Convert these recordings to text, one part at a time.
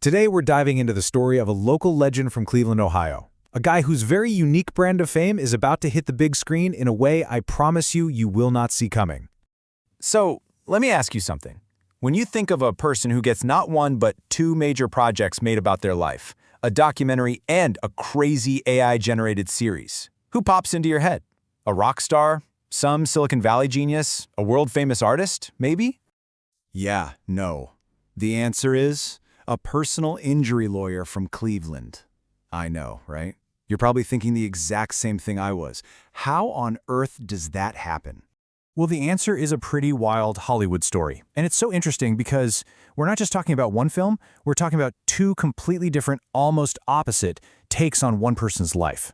Today we're diving into the story of a local legend from Cleveland, Ohio. A guy whose very unique brand of fame is about to hit the big screen in a way I promise you will not see coming. So, let me ask you something. When you think of a person who gets not one but two major projects made about their life, a documentary and a crazy AI-generated series, who pops into your head? A rock star? Some Silicon Valley genius? A world-famous artist, maybe? Yeah, no. The answer is a personal injury lawyer from Cleveland. I know, right? You're probably thinking the exact same thing I was. How on earth does that happen? Well, the answer is a pretty wild Hollywood story. And it's so interesting because we're not just talking about one film, we're talking about two completely different, almost opposite takes on one person's life.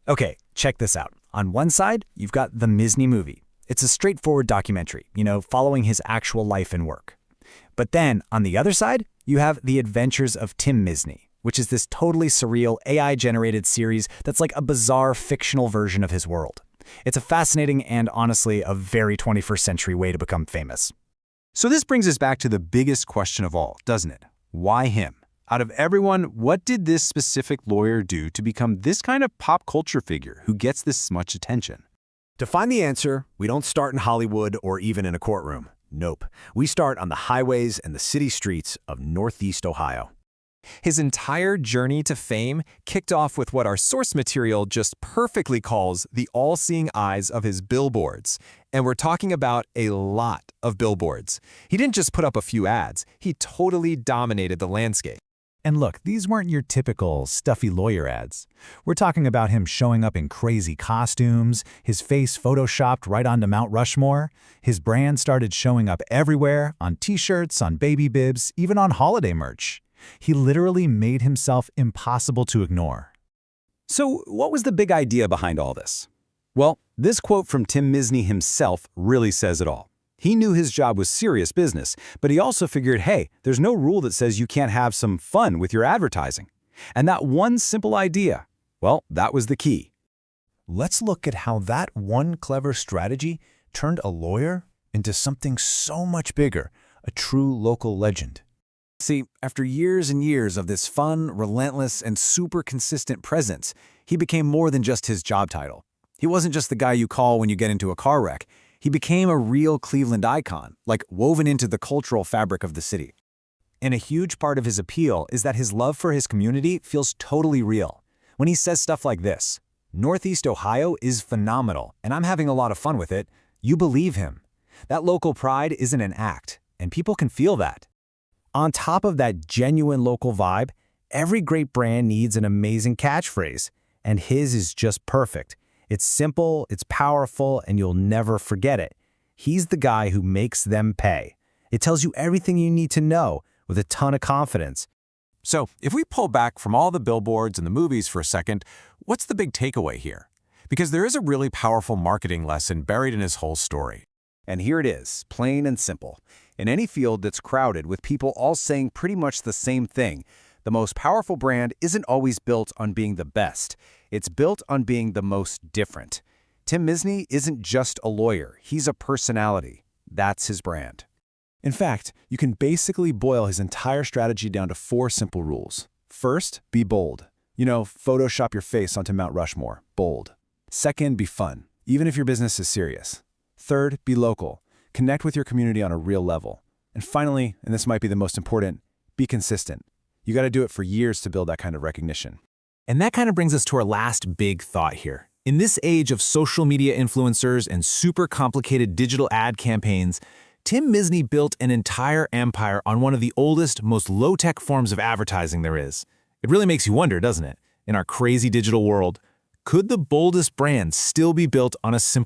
Okay, check this out. On one side, you've got the Misny movie. It's a straightforward documentary, following his actual life and work. But then, on the other side, you have The Adventures of Tim Misny, which is this totally surreal AI-generated series that's like a bizarre fictional version of his world. It's a fascinating and, honestly, a very 21st century way to become famous. So this brings us back to the biggest question of all, doesn't it? Why him? Out of everyone, what did this specific lawyer do to become this kind of pop culture figure who gets this much attention? To find the answer, we don't start in Hollywood or even in a courtroom. Nope. We start on the highways and the city streets of Northeast Ohio. His entire journey to fame kicked off with what our source material just perfectly calls the all-seeing eyes of his billboards. And we're talking about a lot of billboards. He didn't just put up a few ads, he totally dominated the landscape. And look, these weren't your typical stuffy lawyer ads. We're talking about him showing up in crazy costumes, his face photoshopped right onto Mount Rushmore. His brand started showing up everywhere, on t-shirts, on baby bibs, even on holiday merch. He literally made himself impossible to ignore. So what was the big idea behind all this? Well, this quote from Tim Misny himself really says it all. He knew his job was serious business, but he also figured, hey, there's no rule that says you can't have some fun with your advertising. And that one simple idea, well, that was the key. Let's look at how that one clever strategy turned a lawyer into something so much bigger, a true local legend. See, after years and years of this fun, relentless, and super consistent presence, he became more than just his job title. He wasn't just the guy you call when you get into a car wreck. He became a real Cleveland icon, like woven into the cultural fabric of the city. And a huge part of his appeal is that his love for his community feels totally real. When he says stuff like this, "Northeast Ohio is phenomenal, and I'm having a lot of fun with it," you believe him. That local pride isn't an act, and people can feel that. On top of that genuine local vibe, every great brand needs an amazing catchphrase, and his is just perfect. It's simple, it's powerful, and you'll never forget it. He's the guy who makes them pay. It tells you everything you need to know with a ton of confidence. So, if we pull back from all the billboards and the movies for a second, what's the big takeaway here? Because there is a really powerful marketing lesson buried in his whole story. And here it is, plain and simple. In any field that's crowded with people all saying pretty much the same thing, the most powerful brand isn't always built on being the best. It's built on being the most different. Tim Misny isn't just a lawyer. He's a personality. That's his brand. In fact, you can basically boil his entire strategy down to 4 simple rules. First, be bold. Photoshop your face onto Mount Rushmore. Bold. Second, be fun, even if your business is serious. Third, be local. Connect with your community on a real level. And finally, and this might be the most important, be consistent. You got to do it for years to build that kind of recognition. And that kind of brings us to our last big thought here. In this age of social media influencers and super complicated digital ad campaigns, Tim Misny built an entire empire on one of the oldest, most low-tech forms of advertising there is. It really makes you wonder, doesn't it? In our crazy digital world, could the boldest brand still be built on a simple